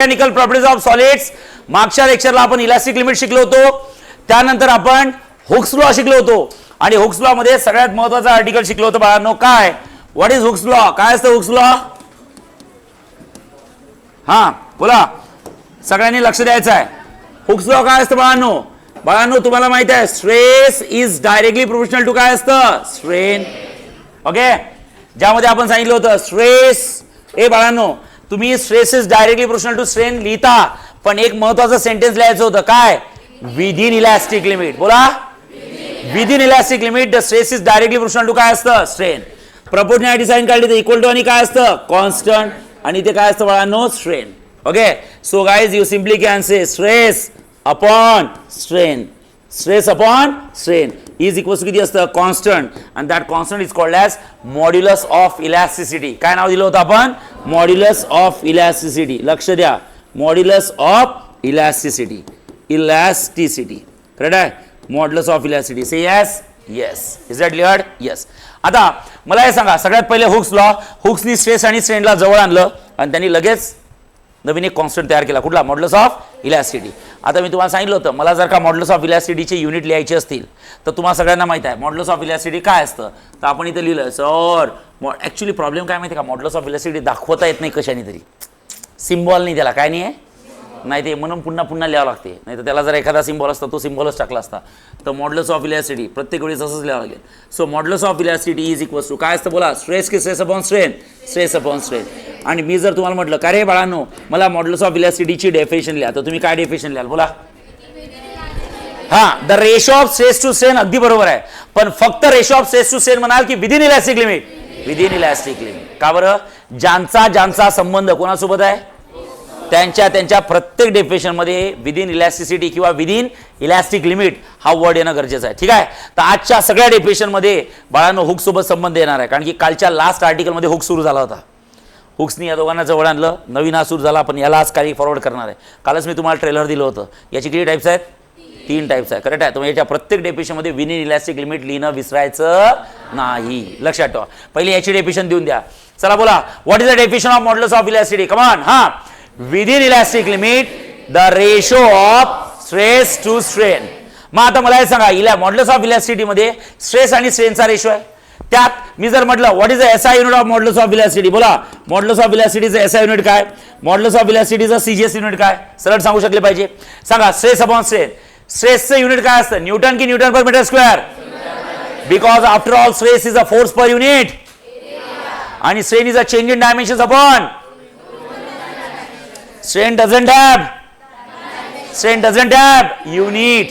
Mechanical properties of solids. मागच्या लेक्चरला आपण elastic limit शिकलो होतो, त्यानंतर आपण हुक्स लॉ शिकलो होतो आणि हुक्स लॉ मध्ये सगळ्यात महत्त्वाचा आर्टिकल शिकलो होतो बाळांनो. काय? What is Hooke's law? काय असतं हुक्स लॉ? हा बोला, सगळ्यांनी लक्ष द्यायचं आहे. हुक्स लॉ काय असतं बाळांनो? बाळांनो तुम्हाला माहित आहे stress is directly proportional to काय असतं? स्ट्रेन. ओके, ज्यामध्ये आपण सांगितलं होतं स्ट्रेस. बाळांनो तुम्ही stress is directly proportional to strain लिहिता, पण एक महत्वाचं सेंटेन्स लिहायचं होतं. काय? Within elastic limit. बोला, within elastic limit the stress is directly proportional to काय असतं? स्ट्रेन. प्रपोर्शनॅलिटी साइन काढली तर इक्वल टू आणि काय असतं? कॉन्स्टंट. आणि ते काय असतं बाळांनो? Strain. Okay, so guys you simply can say stress upon strain, stress upon strain is equal to किती असतं? कॉन्स्टंट. आणि that constant is called as modulus of elasticity. काय नाव दिलं होतं आपण? Modulus of elasticity. लक्ष द्या, modulus of elasticity. Elasticity correct आहे? Modulus of elasticity. Say yes? Yes. Is that clear? Yes. आता मला हे सांगा, सगळ्यात पहिले हुक्स लॉ. हुक्सनी स्ट्रेस आणि स्ट्रेनला जवळ आणलं आणि त्यांनी लगेच नवीन एक कॉन्स्टंट तयार केला. कुठला? Modulus of elasticity. आता मी तुम्हाला सांगितलं होतं, मला जर का मॉड्युलस ऑफ इलास्टिसिटीचे युनिट लिहायचे असतील तर तुम्हाला सगळ्यांना माहित आहे मॉड्युलस ऑफ इलास्टिसिटी काय असतं. तर आपण इथं लिहिलं सर. ॲक्च्युली प्रॉब्लेम काय माहिती आहे का? मॉड्युलस ऑफ इलास्टिसिटी दाखवता येत नाही कशाने तरी, सिम्बॉल नाही त्याला. काय नाही आहे? नाही ते म्हणून पुन्हा पुन्हा लिहावं लागते. नाही तर त्याला जर एखादा सिम्बॉल असता तो सिम्बॉलच टाकला असता. तर मॉड्युलस ऑफ इलास्टिसिटी प्रत्येक वेळी तसंच लिहावं लागेल. So modulus of elasticity is equal to काय असतं? बोला, स्ट्रेस की stress upon strain? Stress upon strain. आणि मी जर तुम्हाला म्हटलं का रे बाळांनो मला मॉड्युलस ऑफ इलास्टिसिटीची डेफिनेशन लिहा, तर तुम्ही काय डेफिनेशन लिहाल? बोला. The ratio of stress to strain. अगदी बरोबर आहे, पण फक्त ratio of stress to strain म्हणाल की within elastic limit? Within elastic limit. का बरं? ज्यांचा संबंध कोणासोबत आहे? त्यांच्या प्रत्येक डेफिनेशन मध्ये विदिन इलास्टिसिटी किंवा विदिन इलास्टिक लिमिट हा वर्ड येणं गरजेचं आहे. ठीक आहे? तर आजच्या सगळ्या डेफिनेशन मध्ये बाळांनो हुक सोबत संबंध येणार आहे, कारण की कालच्या लास्ट आर्टिकल मध्ये हुक सुरू झाला होता. हुक्सनी या दोघांना जवळ आणलं, नवीन हा सुरू झाला, पण याला आज काही फॉरवर्ड करणार आहे. कालच मी तुम्हाला ट्रेलर दिलं होतं. याची किती टाइप्स आहेत? 3 टाइप्स आहे. करेक्ट आहे? तर याच्या प्रत्येक डेफिनेशन मध्ये विदिन इलास्टिक लिमिट लिहिणं विसरायचं नाही. लक्षात ठेवा. पहिले याची डेफिनेशन देऊन द्या. चला बोला, what is the definition of modulus of elasticity? Come on. हा, within elastic limit the ratio of stress to strain. मग आता मला हे सांगा, मॉड्युलस ऑफ इलास्टिसिटी मध्ये स्ट्रेस आणि स्ट्रेनचा रेशो आहे. त्यात मी जर म्हटलं what is the SI unit of modulus of elasticity? बोला, मॉड्युलस ऑफ इलास्टिसिटीचं एसआय युनिट काय? मॉड्युलस ऑफ इलास्टिसिटीचं सीजीएस युनिट काय? सरळ सांगू शकले पाहिजे. सांगा, स्ट्रेस अपॉन स्ट्रेन. स्ट्रेसचं युनिट काय असतं? न्यूटन की newton per metre square? Because after all stress is a force per unit आणि strain is a change in dimensions upon strain doesn't have unit.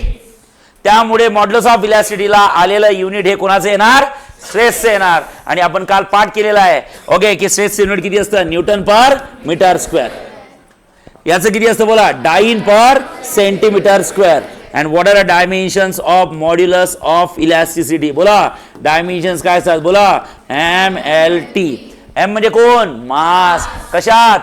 त्यामुळे मॉड्युलस ऑफ इलास्टिसिटीला आलेलं unit हे कोणाचं येणार? स्ट्रेसचं येणार. आणि आपण काल पाठ केलेला आहे ओके की स्ट्रेसचं युनिट किती असतं? Newton per metre square. याचं किती असतं? बोला, dyne per centimetre square. And what are the dimensions of modulus of elasticity? बोला, डायमेन्शन्स काय असतात? बोला, MLT. एम म्हणजे कोण? मास. कशात?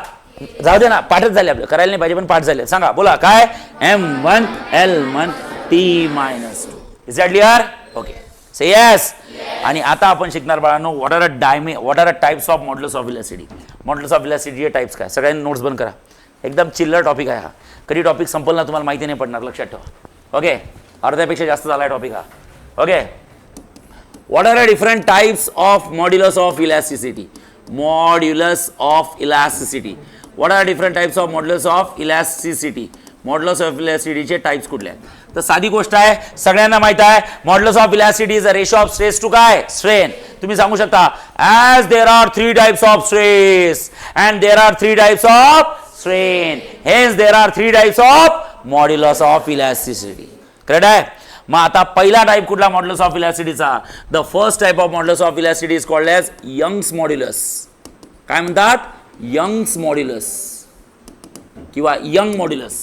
जाऊ दे ना, पाठच झाले आपलं, करायला नाही पाहिजे पण पाठ झाले. सांगा, बोला काय? M1 L1 T-2. Is that clear? Okay, say yes. आणि आता आपण शिकणार बाळांनो what are the types of modulus of elasticity. Modulus of इलास्टिसिटीचे टाइप्स काय? सगळ्यांनी नोट्स बंद करा. एकदम चिल्लर टॉपिक आहे हा. कधी टॉपिक संपल ना तुम्हाला माहिती नाही पडणार. लक्षात ठेवा. ओके, अर्ध्यापेक्षा जास्त झाला आहे टॉपिक हा. Okay, what are the different types of modulus of elasticity? Modulus of elasticity. What are different types of modulus of elasticity? Modulus of इलास्टिसिटीचे टाइप्स कुठले आहेत? तर साधी गोष्ट आहे, सगळ्यांना माहित आहे modulus of elasticity is a ratio of stress to काय? स्ट्रेन. तुम्ही सांगू शकता as there are 3 types of stress and there are 3 types of strain, hence there are 3 types of modulus of elasticity. Correct आहे? मग आता पहिला type कुठला modulus of इलास्टिसिटीचा? The first type of modulus of elasticity is called as Young's modulus. काय म्हणतात? Young's modulus किंवा Young modulus.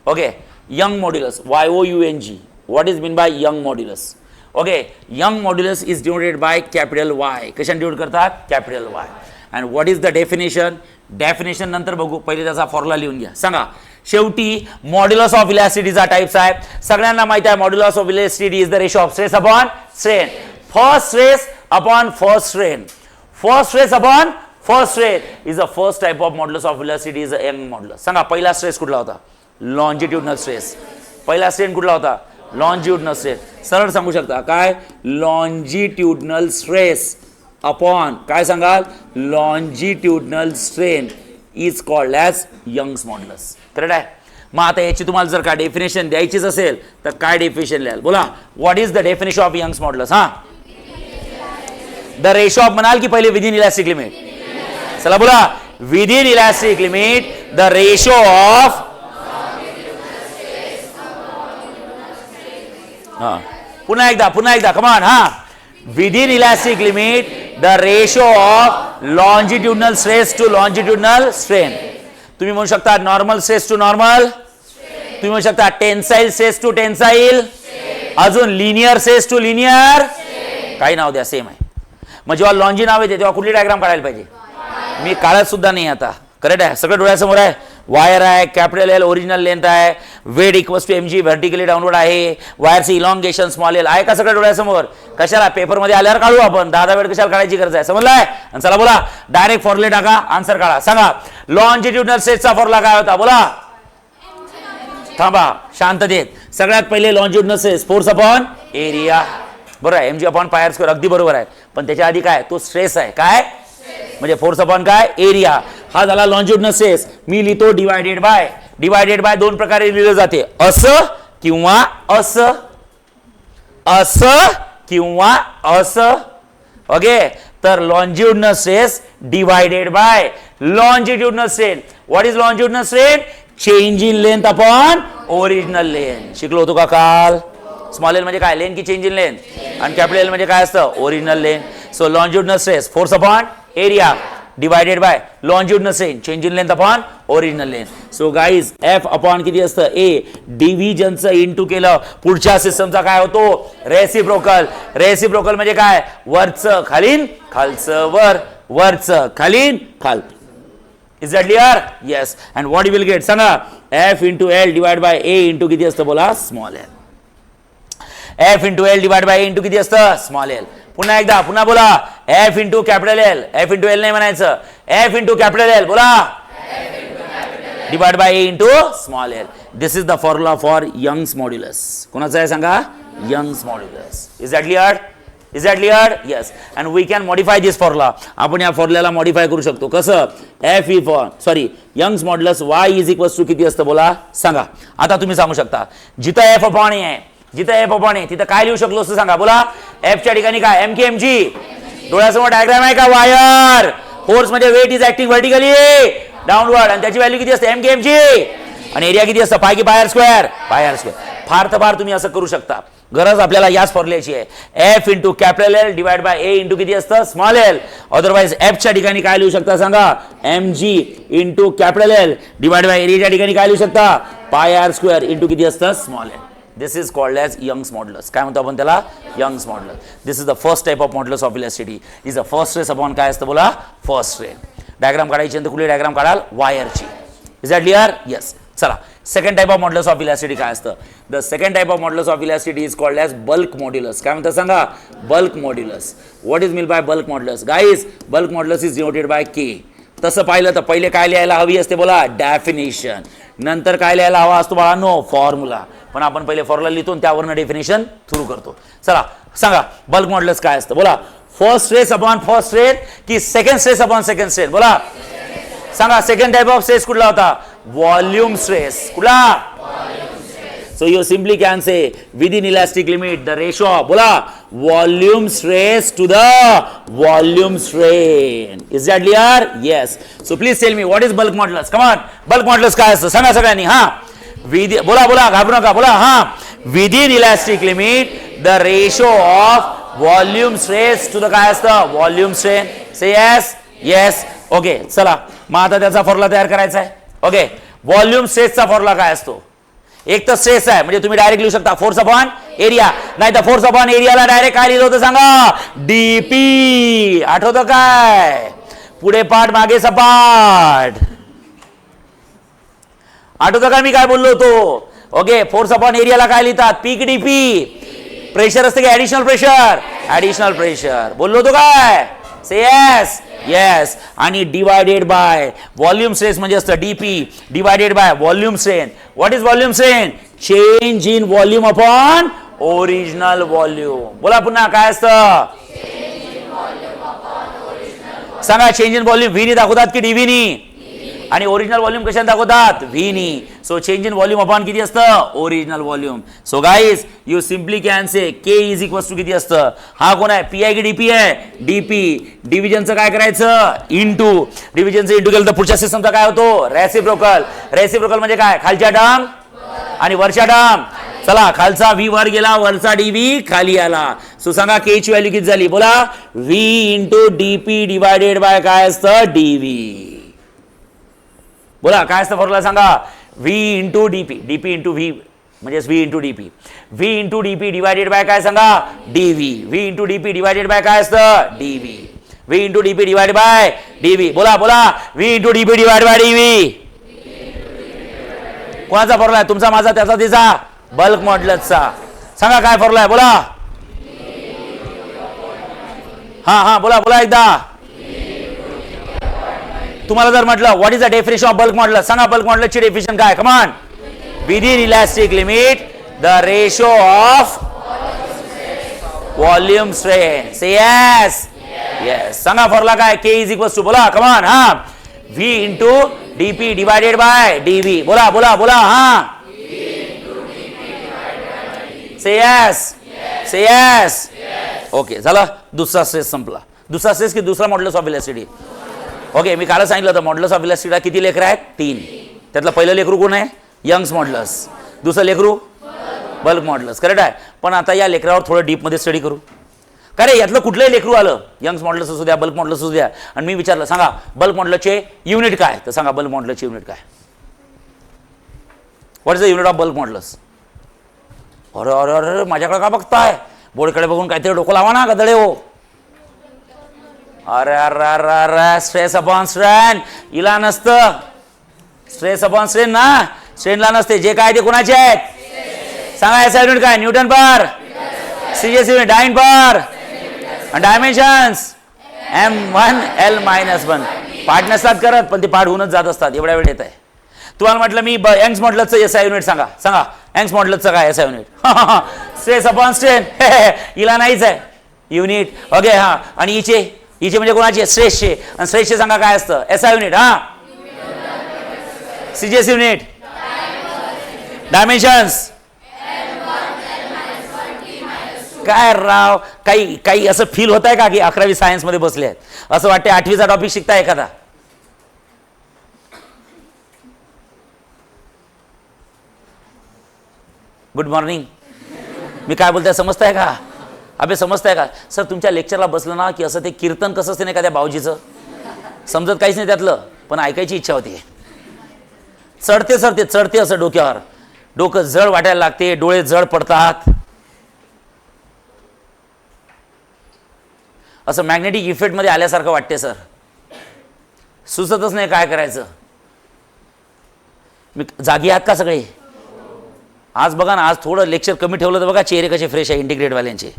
Okay, Young modulus, YOUNG. What is mean by Young modulus? Okay, Young modulus is denoted by capital Y. कशाने denote करतात? Capital Y. And what is the definition? Definition नंतर बघू, पहिले त्याचा formula लिहून घ्या. सांगा, शेवटी मॉड्युलस ऑफ इलास्टिसिटीचा टाइप्स आहे. सगळ्यांना माहिती आहे modulus of elasticity is the ratio of stress upon strain. First stress upon first strain. First stress upon first stress is the first type of modulus of velocity is a young modulus. सांगा पहिला stress कुठला होता? Longitudinal stress. पहिला strain कुठला होता? Longitudinal stress. सरळ सांगू शकता काय? लॉन्जिट्युडनल स्ट्रेस अपॉन काय सांगाल? Longitudinal strain is called as Young's modulus. Correct आहे. मग आता याची तुम्हाला जर का डेफिनेशन द्यायचीच असेल तर काय डेफिनेशन लिहाल? बोला, what is the definition of Young's modulus? हा, द रेशो ऑफ म्हणाल की पहिले विदिन इलास्टिक लिमिट? चला बोला, within elastic limit the ratio of. हा, पुन्हा एकदा कमान. हा, within elastic limit the ratio of longitudinal stress to longitudinal strain. तुम्ही म्हणू शकता नॉर्मल स्ट्रेस टू नॉर्मल, तुम्ही म्हणू शकता टेन्साईल स्ट्रेस टू टेन्साईल, अजून लिनियर स्ट्रेस टू लिनियर, काही नाव द्या, सेम आहे. मग जेव्हा लॉन्जी नाव येते तेव्हा कुठली डायग्राम काढायला पाहिजे? मी काढत सुद्धा नाही आता. करेक्ट आहे. सगळं डोळ्यासमोर आहे. वायर आहे, कॅपिटल एल ओरिजिनल लेंथ आहे, weight equals to mg vertically downward आहे, वायरचे इलॉंगेशन स्मॉल एल आहे का सगळं डोळ्यासमोर? कशाला पेपरमध्ये आल्यावर काढू आपण, 10 वेळ कशाला काढायची गरज आहे? समजलाय? आणि चला बोला, डायरेक्ट फॉर्म्युले टाका, आन्सर काढा. सांगा लॉन्जिट्युडनल स्ट्रेसचा फॉर्म्युला काय होता? बोला. थांबा शांततेत. सगळ्यात पहिले longitudinal stress force upon area. बरोबर आहे, mg upon pi R square, अगदी बरोबर आहे. पण त्याच्या आधी काय? तो स्ट्रेस आहे. काय म्हणजे फोर्स अपॉन काय? एरिया. हा झाला लॉन्जिट्युडनल स्ट्रेस. मी लिहितो डिवायडेड बाय दोन प्रकारे लिहिलं जाते, असं किंवा असं, असं किंवा असं. ओके, तर longitudinal stress divided by longitudinal strain. What is longitudinal strain? Change in length upon original length. शिकलो होतो का काल? स्मॉल एल म्हणजे काय? लेंथ की चेंज इन लेंथ. आणि कॅपिटल एल म्हणजे काय असतं? Original length. So longitudinal stress force upon area divided by longitudinal strain change in length upon original length. So guys F upon किती असतं? ए. डिव्हिजनचं इंटू केलं पुढच्या सिस्टमचा काय होतो? रेसिप्रोकल. रेसिप्रोकल म्हणजे काय? वरचं खालीन, खालचं वर, वरचं खालीन, खाल. Is that clear? Yes. And what you will get? सांगा F into L divide by A into किती असतं? बोला, small L. F into L divide by A into किती असतं? Small L. पुन्हा एकदा, पुन्हा बोला, F into capital L. F into L नाही म्हणायचं, एफ इंटू कॅपिटल एल. बोला, divide by A into small L. This is the formula for Young's modulus. कोणाचं आहे सांगा? Young's modulus. Is that clear? Is that clear? Yes. And we can modify this formula. आपण या फॉर्म्युल्याला modify करू शकतो. कसं? F E for Young's modulus Y is equals to किती असतं? बोला, सांगा. आता तुम्ही सांगू शकता जिथं एफ अपॉन ए आहे, जिथं एफ अपॉन ए, तिथं काय लिहू शकलो असं सांगा? बोला, एफच्या ठिकाणी काय? M K M G. डोळ्यासमोर डायग्राम आहे का? वायर फोर्स म्हणजे weight is acting vertically downward, आणि त्याची व्हॅल्यू किती असते? M K M G. आणि एरिया किती असतं? पाय की pi R square? Pi R square. फार तर फार तुम्ही असं करू शकता. गरज आपल्याला याच फॉर्म्युल्याची आहे. F into capital L divide by A into किती असतं? Small L. अदरवाइज एफच्या ठिकाणी काय लिहू शकता सांगा? M G into capital L divide by एरियाच्या ठिकाणी काय लिहू शकता? पाय आर स्क्वेअर इंटू किती असतं? Small L. This is called as Young's modulus. काय म्हणतो आपण त्याला? Young's modulus. This is the first type of modulus of elasticity. Is the first stress upon काय असतं? बोला, फर्स्ट स्ट्रेन. डायग्राम काढायची नंतर कुठली डायग्राम काढाल? वायरची. Is that clear? येस. चला, second type of modulus of elasticity काय असतं? The second type of modulus of elasticity is called as bulk modulus. काय म्हणतात सांगा? Bulk modulus. What is mean by bulk modulus? Guys, bulk modulus is denoted by K. तसं पाहिलं तर पहिले काय लिहायला हवी असते? बोला, डेफिनेशन. नंतर काय लिहायला हवा असतो बाळांनो? फॉर्म्युला. पण आपण पहिले फॉर्म्युला लिहितो त्यावरनं डेफिनेशन थ्रू करतो. चला सांगा बल्क मॉड्युलस काय असतं? बोला, first stress upon first strain की second stress upon second strain? बोला, सांगा. सेकंड टाइप ऑफ स्ट्रेस कुठला होता? Volume stress. कुठला? So you simply can say within elastic limit the ratio of बोला volume stress to the volume strain. Is that clear? Yes. So please tell me what is bulk modulus? Come on. Bulk modulus काय असतं? सांगा सगळ्यांनी. हा, बोला बोला, घाबरू नका. बोला, हा, within elastic limit the ratio of volume stress to the काय असतं? volume strain. Say yes. Yes. Okay. चला मग आता त्याचा फॉर्म्युला तयार करायचा आहे. ओके, व्हॉल्यूम स्ट्रेसचा फॉर्म्युला काय असतो? एक तर स्ट्रेस आहे म्हणजे तुम्ही डायरेक्ट लिहू शकता फोर्स अपॉन एरिया, नाही तर फोर्स अपॉन एरियाला डायरेक्ट काय लिहिलं होतं सांगा? डीपी. आठवतं काय? पुढे पाठ मागे सपाट. आठवतं का मी काय बोललो होतो? ओके, फोर्स अपॉन एरियाला काय लिहितात? पीक डीपी. प्रेशर असतं की ऍडिशनल प्रेशर? Additional pressure. बोललो होतो काय? से यस. येस. आणि डिवायडेड बाय व्हॉल्यूम स्ट्रेस म्हणजे असतं DP divided by volume strain. What is volume strain? Change in volume upon original volume. बोला पुन्हा काय असतं? सांगा. चेंज इन व्हॉल्यूम व्ही नी दाखवतात की डीव्ही नी? आणि ओरिजिनल व्हॉल्यूम कशाने दाखवतात? व्ही नी. So change in volume upon किती असतं? Original volume. So guys you simply can say K is equals to किती असतं? हा कोण आहे? पी आहे की डीपी आहे? डीपी. डिव्हिजनचं काय करायचं? इंटू. डिव्हिजनचं इंटू केलं तर पुढच्या सिस्टमचा काय होतो? रेसिप्रोकल. रेसिप्रोकल म्हणजे काय? खालच्या टर्म आणि वरच्या टर्म. चला खालचा व्ही वर गेला, वरचा डीव्ही खाली आला. सो सांगा के ची व्हॅल्यू किती झाली? बोला. V into DP divided by काय असतं? डीव्ही. बोला काय असतं फॉर्म्युला सांगा. V into DP. DP into V म्हणजे V into DP. V into DP divided by काय सांगा? DV. V into DP divided by काय असतं? DV. V into DP divided by DV. बोला बोला. V into DP divided by DV. कोणाचा formula आहे? तुमचा, माझा, त्याचा, तिचा? बल्क मॉड्युलसचा. सांगा काय फॉर्म्युला आहे? बोला. हा हा बोला बोला एकदा. तुम्हाला जर म्हटलं what is the definition of bulk modulus, सांगा बल्क मॉड्युलसची डेफिनेशन काय? Come on. Within elastic limit the ratio of volume strain. Say yes. Yes. सांगा फॉर्म्युला काय? K is equals to. बोला कम ऑन. हा. V into DP divided by DV. बोला बोला बोला. हा. Say yes. Say yes. Okay झाला. दुसरा स्ट्रेस संपला. दुसरा स्ट्रेस की दुसरा मॉड्युलस ऑफ इलास्टिसिटी. ओके मी काल सांगितलं होतं मॉड्युलस ऑफ इलास्टिसिटीला किती लेकर आहेत? 3. त्यातलं पहिलं लेकरू कोण आहे? Young's modulus. दुसरं लेकरू बल्क मॉड्युलस. करेक्ट आहे. पण आता या लेकरावर थोडं डीपमध्ये स्टडी करू. का रे यातलं कुठलंही लेकरू आलं, यंग्स मॉड्युलस असू द्या, बल्क मॉड्युलस असू द्या, आणि मी विचारलं सांगा बल्क मॉड्युलसचे युनिट काय? तर सांगा बल्क मॉड्युलसचे युनिट काय? What is the unit of bulk modulus? अरे अरे अरे माझ्याकडे का बघताय? बोर्डकडे बघून काहीतरी डोकं लावा ना गदडे हो. अरे अरे अरे अरे स्ट्रेस अपॉन स्ट्रेन हिला नसतं. स्ट्रेस अपॉन स्ट्रेन ना, स्ट्रेनला नसते. जे काय ते कोणाचे आहेत? सांगा एसआय युनिट काय? Newton per. CGS unit dyne per. Dimensions M1 L-1. पाठ नसतात करत पण ते पाठ होऊनच जात असतात. एवढ्या वेळ येत आहे. तुम्हाला म्हटलं मी यंग्स मॉड्युलसचं एसआय युनिट सांगा. सांगा यंग्स मॉड्युलसचं काय SI unit? Stress upon strain. हिला नाहीच आहे युनिट. ओके हा. आणि हिचे म्हणजे कोणाचे? स्ट्रेसचे. आणि स्ट्रेसचे सांगा काय असतं? SI unit. हा. CGS unit. डायमेन्शन्स. काय राव काही काही असं फील होत आहे का की 11वी सायन्स मध्ये बसले आहेत? असं वाटतं 8वीचा टॉपिक शिकताय एखादा. Good morning. मी काय बोलतोय समजताय का? अबे समजताय का? सर तुमच्या लेक्चरला बसलं ना की असं ते कीर्तन कसं असते नाही का त्या बावजीचं, समजत काहीच नाही त्यातलं, पण ऐकायची इच्छा होती. चढते सरते चढते असं डोक्यावर. डोकं जड वाटायला लागते, डोळे जड पडतात. असं मॅग्नेटिक इफेक्ट मध्ये आल्यासारखं वाटते सर. सुचतच नाही काय करायचं. मी जागी आहात का सगळे? आज बघा ना, आज थोडं लेक्चर कमी ठेवलं तर बघा चेहरे कसे फ्रेश आहे इंटिग्रेटवाल्यांचे.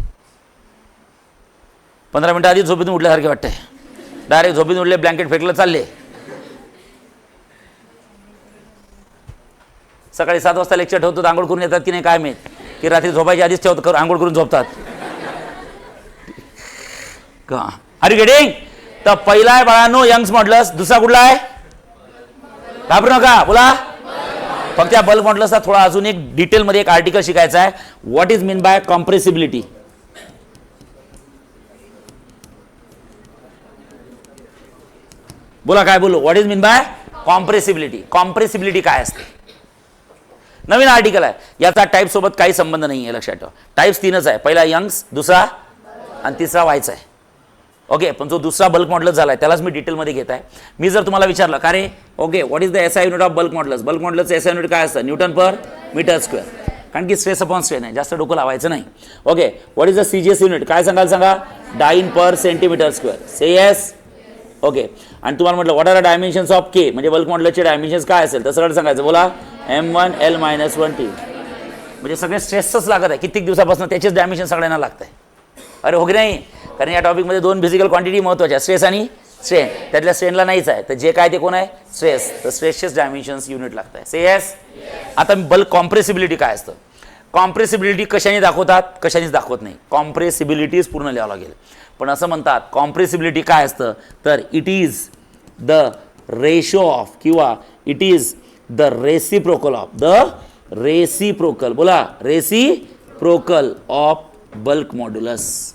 15 मिनिटं आधी झोपेतून उठल्यासारखे वाटतंय. डायरेक्ट झोपेतून उठले, ब्लँकेट फेकलं, चालले. सकाळी 7 वाजता लेक्चर ठेवतो, आंघोळ करून येतात की नाही काय माहीत, की रात्री झोपायच्या आधीच ठेवतो, आंघोळ करून झोपतात. Are you getting? तर पहिला आहे बाळांनो यंग्स मॉड्युलस. दुसरा कुठला आहे? घाबरू नका बोला. फक्त या बल्क मॉड्युलसचा थोडा अजून एक डिटेलमध्ये एक आर्टिकल शिकायचा आहे. What is mean bye compressibility? बोला काय बोलू? What is mean bye compressibility? Compressibility काय असते? नवीन आर्टिकल आहे. याचा टाईप सोबत काही संबंध नाही आहे, लक्षात ठेवा. टाईप्स 3च आहे. पहिला यंग्स, दुसरा आणि तिसरा व्हायचा आहे. ओके. पण जो दुसरा बल्क मॉड्युलस झाला आहे त्यालाच मी डिटेलमध्ये घेत आहे. मी जर तुम्हाला विचारलं का रे okay what is the SI unit of bulk modulus? Bulk मॉड्युलसचं एसआय युनिट काय असतं? Newton per metre square. कारण की स्ट्रेस अपॉन स्ट्रेन आहे, जास्त डोकं लावायचं नाही. Okay. What is the CGS unit? काय सांगाल सांगा? Dyne per centimetre square. Say yes. Okay. आणि तुम्हाला म्हटलं what are the dimensions of K, म्हणजे बल्क मॉड्युलसचे डायमेन्शन्स काय असेल तर सरळ सांगायचं. बोला M1 L-1T. म्हणजे सगळे स्ट्रेसच लागत आहे. कित्येक दिवसापासून त्याचेच डायमेन्शन सगळ्यांना लागत आहे. अरे हो की नाही? कारण या टॉपिकमध्ये 2 फिजिकल क्वांटिटी महत्त्वाच्या, स्ट्रेस आणि स्ट्रेन, त्यातल्या स्ट्रेनला नाहीच आहे, तर जे काय ते कोण आहे स्ट्रेस, तर स्ट्रेसचेच डायमेन्शन्स युनिट लागत आहे. से येस. आता बल्क कॉम्प्रेसिबिलिटी काय असतं, कॉम्प्रेसिबिलिटी कशाने दाखवतात, कशानेच दाखवत नाही, कॉम्प्रेसिबिलिटीज पूर्ण लिहावं लागेल. पण असं म्हणतात कॉम्प्रेसिबिलिटी काय असतं, तर it is the ratio of किंवा it is the reciprocal of, the reciprocal, बोला reciprocal of bulk modulus.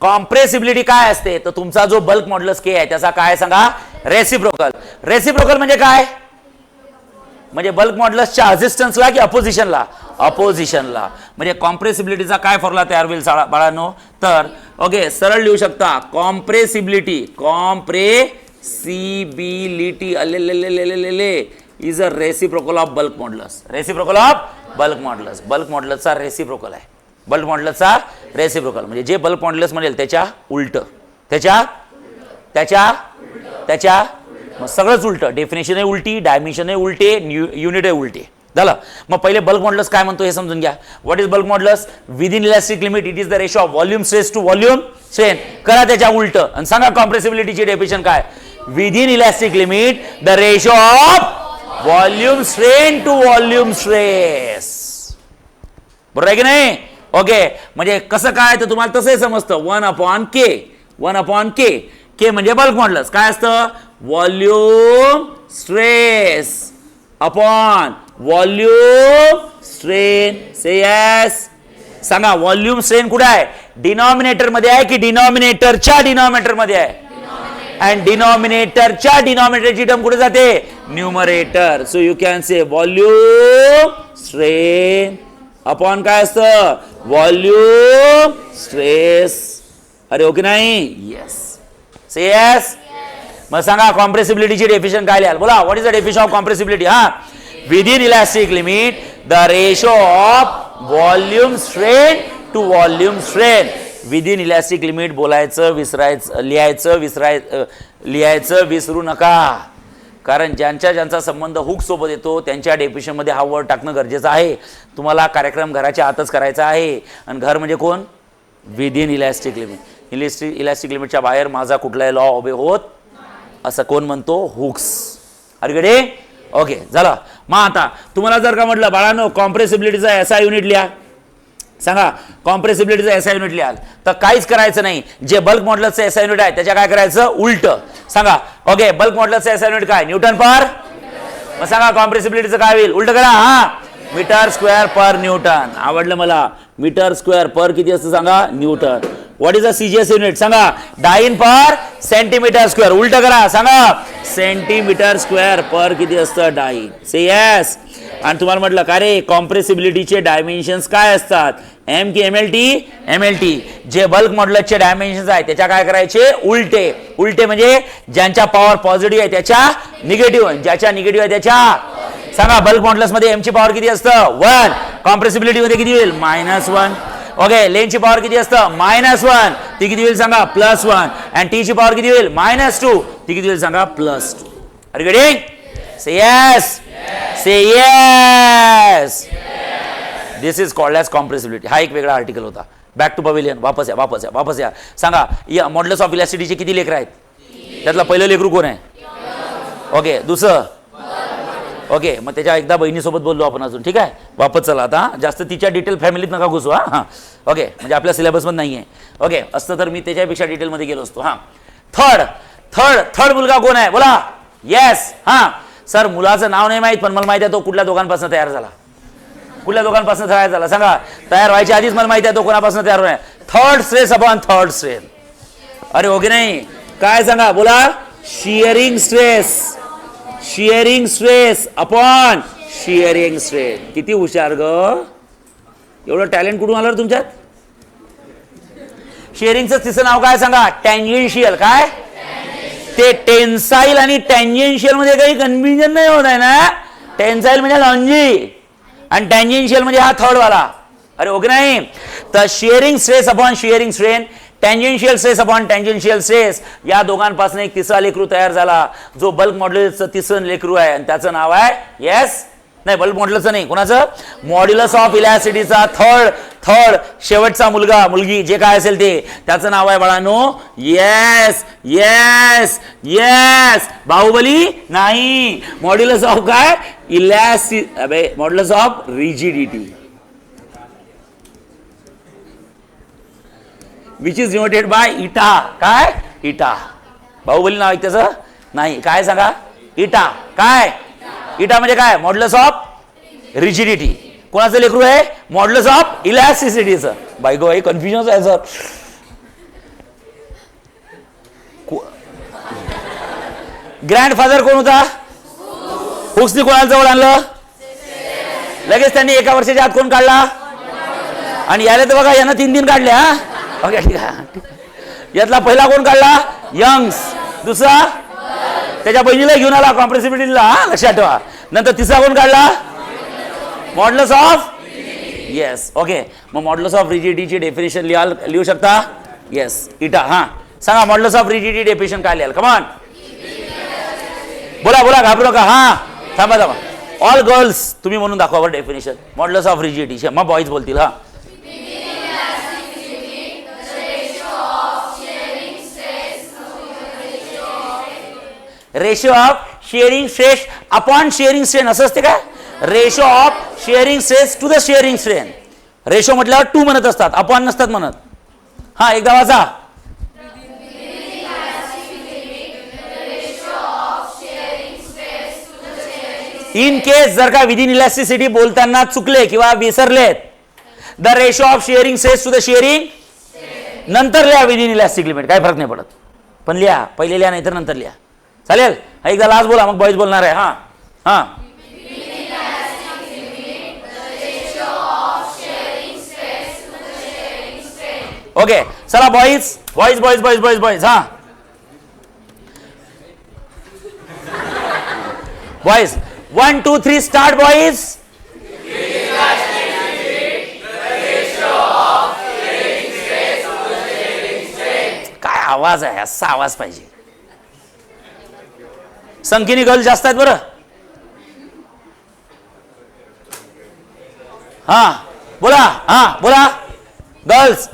Compressibility काय असते, तर तुमचा जो बल्क मॉड्युलस के आहे त्याचा काय सांगा, रेसिप्रोकल. रेसिप्रोकल म्हणजे काय, म्हणजे बल्क मॉड्युलसच्या असिस्टन्सला की अपोजिशनला, अपोजिशनला. म्हणजे कॉम्प्रेसिबिलिटीचा काय फॉर्म्युला तयार होईल बाळांनो, तर ओके सरळ लिहू शकता, compressibility, compressibility is a reciprocal of bulk modulus, reciprocal of bulk modulus. Bulk मॉड्युलसचा रेसिप्रोकल आहे, बल्क मॉड्युलसचा रेसिप्रोकल म्हणजे जे बल्क मॉड्युलस म्हणेल त्याच्या उलट, त्याच्या त्याच्या त्याच्या मग सगळंच उलटं, डेफिनेशन आहे उलटी, डायमेन्शन आहे उलटे, युनिट आहे उलटे. झालं. मग पहिले बल्क मॉड्युलस काय म्हणतो हे समजून घ्या. What is bulk modulus, within elastic limit it is the ratio of volume stress to volume strain. करा त्याच्या उलट आणि सांगा कॉम्प्रेसिबिलिटीची डेफिनेशन काय, within elastic limit the ratio of volume strain to volume stress. बरोबर आहे की नाही. ओके म्हणजे कसं काय, तर तुम्हाला तसंही समजतं, 1/k, 1/k, के म्हणजे बल्क मॉड्युलस काय असतं, volume stress upon volume strain. Say yes. सांगा व्हॉल्यूम स्ट्रेन कुठे आहे, डिनॉमिनेटर मध्ये आहे की डिनॉमिनेटरच्या डिनॉमिनेटर मध्ये आहे, आणि डिनॉमिनेटरच्या डिनॉमिनेटरची टर्म कुठे जाते, numerator. So you can say volume strain upon काय असतं, व्हॉल्यूम स्ट्रेस. अरे ओके नाही, येस. Say yes. मग सांगा कॉम्प्रेसिबिलिटीची डेफिनेशन काय लिहाल, बोला what is the definition of compressibility. हा, within elastic limit the ratio of volume strain to volume strain. Within elastic limit बोलायचं विसरायचं, लिहायचं विसरू नका, कारण ज्यांचा संबंध हुक सोबत येतो त्यांच्या डेफिनेशन मध्ये हा वर्ड टाकणं गरजेचं आहे. तुम्हाला कार्यक्रम घराच्या आतच करायचा आहे, आणि घर म्हणजे कोण, within elastic limit. Elastic लिमिटच्या बाहेर माझा कुठलाही लॉ ओबे होत, असं कोण म्हणतो, हुक्स. अरगडे ओके झालं. मग आता तुम्हाला जर का म्हटलं बाळांनो कॉम्प्रेसिबिलिटीचा एसआय युनिट लिहा, सांगा कॉम्प्रेसिबिलिटीचा एसआय युनिट लिहाल, तर काहीच करायचं नाही, जे बल्क मॉड्युलसचं एसआय युनिट आहे त्याच्या काय करायचं, उलट. सांगा ओके बल्क मॉड्युलसचं एसआय युनिट काय, न्यूटन पर. मग सांगा कॉम्प्रेसिबिलिटीचं काय होईल, उलट करा. हा, मीटर स्क्वेअर पर न्यूटन. आवडलं मला, मीटर स्क्वेअर पर किती असतं सांगा, Newton. What is a CGS unit, सांगा डाइन पर सेंटीमीटर स्क्वेअर. उलट करा, सांगा सेंटीमीटर स्क्वेअर पर किती असतं, डाइन. से यस. आणि तुम्हाला म्हटलं का रे कॉम्प्रेसिबिलिटीचे डायमेन्शन्स काय असतात, एम की एमएलटी, एमएलटी. जे बल्क मॉड्युलसचे डायमेन्शन्स आहे त्याच्या काय करायचे, उलटे. उलटे म्हणजे ज्यांच्या पॉवर पॉझिटिव्ह आहे त्याच्या निगेटिव्ह, ज्याच्या निगेटिव्ह आहे त्याच्या. सांगा बल्क मॉड्युलस मध्ये एम ची पॉवर किती असतं, 1. कॉम्प्रेसिबिलिटी मध्ये किती होईल, -1. ओके लेनची पॉवर किती असतं, -1. ती किती होईल सांगा, +1. आणि टी ची पॉवर किती होईल, -2. ती किती होईल सांगा, +2. Are you getting. Say yes. Say yes. This is called as compressibility. हा एक वेगळा आर्टिकल होता. Back to pavilion. वापस या, वापस या, वापस या. सांगा या मॉड्युलस ऑफ इलास्टिसिटीचे किती लेकर आहेत, त्यातला पहिलं लेकरू कोण आहे, ओके दुसरं, ओके मग त्याच्या एकदा बहिणीसोबत बोललो आपण अजून, ठीक आहे. वापस चला आता, जास्त तिच्या डिटेल फॅमिलीत नका घुसू. हां ओके, म्हणजे आपल्या सिलेबसमध्ये नाही आहे. ओके असतं तर मी त्याच्यापेक्षा डिटेलमध्ये गेलो असतो. हां थर्ड मुलगा कोण आहे बोला. येस. हां सर मुलाचं नाव नाही माहीत, पण मला माहिती आहे तो कुठल्या दोघांपासून तयार झाला, कुठल्या दोघांपासून तयार झाला सांगा. तयार व्हायच्या आधीच मला माहिती आहे तो कोणापासून तयार होणार, third stress upon third strain. अरे ओके नाही काय सांगा बोला, shearing stress, shearing stress upon shearing strain. किती हुशार ग, एवढं टॅलेंट कुठून आलं तुमच्यात. शियरिंगचं तिचं नाव काय सांगा, टँजेन्शियल. काय ते टेन्साईल आणि टँजेन्शियल मध्ये काही कन्फ्युजन नाही होत आहे ना. टेन्साईल म्हणजे लॉन्जी आणि टँजेन्शियल म्हणजे हा थर्ड वाला. अरे ओके नाही. तर shearing stress upon shearing strain, tangential stress upon tangential stress, या दोघांपासून एक तिसरा लेकरू तयार झाला जो बल्क मॉड्युलसचं तिसरं लेकरू आहे आणि त्याचं नाव आहे येस नाही, बल्ब मॉड्युलसचं नाही, कोणाचं? मॉड्युलस ऑफ इलॅस्टिसिटीचा थर्ड शेवटचा मुलगा मुलगी जे काय असेल ते, त्याचं नाव आहे बाळांनो येस येस येस, बाहुबली नाही. मॉड्युलस ऑफ काय? Modulus of rigidity which is denoted bye इटा. काय? इटा. बाहुबली नाव आहे त्याचं? नाही. काय सांगा? इटा. काय? इटा म्हणजे काय? Modulus of rigidity. कोणाचं लेकरू आहे? मॉड्युलस ऑफ इलॅस्टिसिटीचं. बायको हे कन्फ्युजन आहे सर. ग्रँडफादर कोण होता? हुक्सनी कोणाला जवळ आणलं? लगेच त्यांनी एका वर्षाच्या आत कोण काढला? आणि याला तर बघा यांना 3 काढले. हा ओके, ठीक आहे. यातला पहिला कोण काढला? यंग्स. दुसरा त्याच्या बहिणीला घेऊन आला कॉम्प्रेसिबिलिटीला. हा लक्षात ठेवा. नंतर तिसरा कोण काढला? Modulus of yes. ओके, मग मॉड्युलस ऑफ रिजिडिटीची डेफिनेशन लिहू शकता? येस, इटा. हा सांगा मॉड्युलस ऑफ रिजिडिटी डेफिनेशन काय लिहाल? कमान बोला बोला, घाबरू नका. हा थांबा. ऑल गर्ल्स तुम्ही म्हणून दाखवा बरं डेफिनेशन मॉड्युलस ऑफ रिजिडिटी. मग बॉईज बोलतील. हा ratio of shearing stress upon shearing strain असं असते काय? Ratio of shearing stress to the shearing strain. Ratio म्हटल्यावर 2 म्हणत असतात, अपॉन नसतात म्हणत. हा एकदा वाचा. इन केस जर का विदिन इलॅस्टिसिटी बोलताना चुकले किंवा विसरलेत, the ratio of shearing stress to the shearing, नंतर लिहा विदिन इलॅस्टिक लिमिट, काय फरक नाही पडत. पण लिहा, पहिले लिहा नाहीतर नंतर लिहा. चालेल? एकदा लास्ट बोला, मग बॉईज बोलणार आहे. हा हा ओके, चला boys boys boys boys boys boys. हा बॉईज 1 2 3 स्टार्ट बॉईज. काय आवाज आहे? असा आवाज पाहिजे. संख्येने गर्ल्स जास्त आहेत बरं. हा बोला. हा बोला गर्ल्स.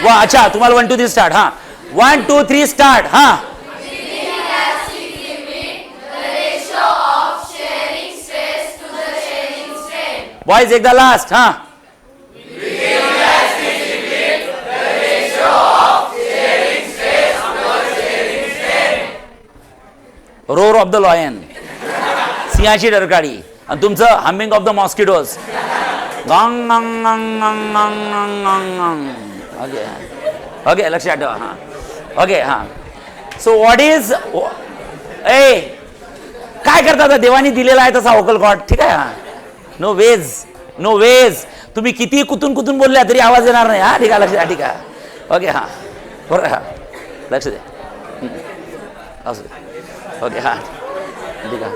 वा अच्छा, तुम्हाला 1 2 3 स्टार्ट. हा 1 2 3 स्टार्ट. हा बॉयज एकदा लास्ट. हा रोर ऑफ द लॉयन, सिंहाची डरकाळी, आणि तुमचं हमिंग ऑफ द मॉस्किटोज. गंग गंग गंग गंग गंग गंग. ओके ओके, लक्षात ठेवा. हा ओके. हा सो व्हॉट इज ए काय करता? देवानी दिलेला आहे तसा वोकल कॉर्ड. ठीक आहे. No ways no ways. तुम्ही किती कुतून कुतून बोलल्या तरी आवाज येणार नाही. हा ठीक आहे, लक्ष द्या. ठीक आहे. ओके. हा बरं. हा लक्ष द्या. असू दे. ओके. हा ठीक आहे.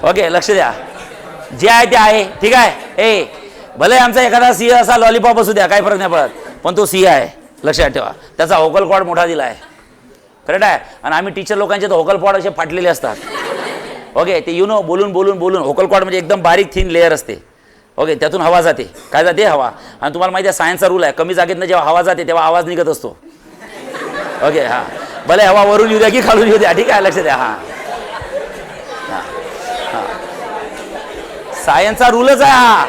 ओके, लक्ष द्या. जे आहे ते आहे. ठीक आहे. ए भले आमचा एखादा सिंह असा लॉलीपॉप असू द्या, काही फरक नाही पडत, पण तो सिंह आहे. लक्षात ठेवा. त्याचा व्होकल कॉर्ड मोठा दिला आहे. करेक्ट आहे. आणि आम्ही टीचर लोकांचे तर व्होकल कॉर्ड असे फाटलेले असतात. ओके, ते यू नो बोलून बोलून बोलून व्होकल कॉर्ड म्हणजे एकदम बारीक थिन लेअर असते. ओके, त्यातून हवा जाते. काय जाते? हवा. आणि तुम्हाला माहिती आहे सायन्सचा रूल आहे, कमी जागेतनं जेव्हा हवा जाते तेव्हा आवाज निघत असतो. ओके. हा भले हवा वरून येऊ द्या की खालून येऊ द्या. ठीक आहे, लक्ष द्या. हा सायन्सचा रूलच आहे हा.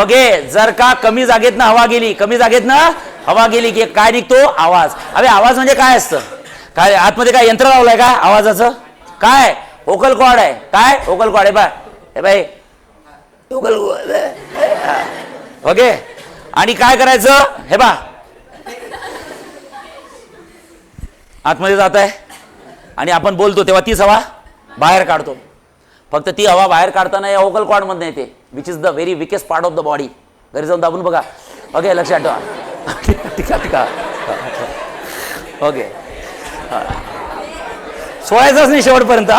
ओके, जर का कमी जागेतनं हवा गेली, कमी जागेतनं हवा गेली की काय निघतो? आवाज. अरे आवाज म्हणजे काय असतं? काय आतमध्ये काय यंत्र लावलंय का आवाजाचं? काय? व्होकल कॉर्ड आहे. काय? व्होकल कॉर्ड आहे. हे बाय व्होकल. ओके. आणि काय करायचं? हे बा आतमध्ये जात आहे आणि आपण बोलतो तेव्हा तीच हवा बाहेर काढतो. फक्त ती हवा बाहेर काढताना या व्होकल कॉर्ड मध्ये येते, which is the very weakest part of the body. घरी जाऊन दाबून बघा. ओके, लक्षात ठेवा. ठीक आहे. ठीक आहे. ओके. सोडायचंच नाही शेवटपर्यंत.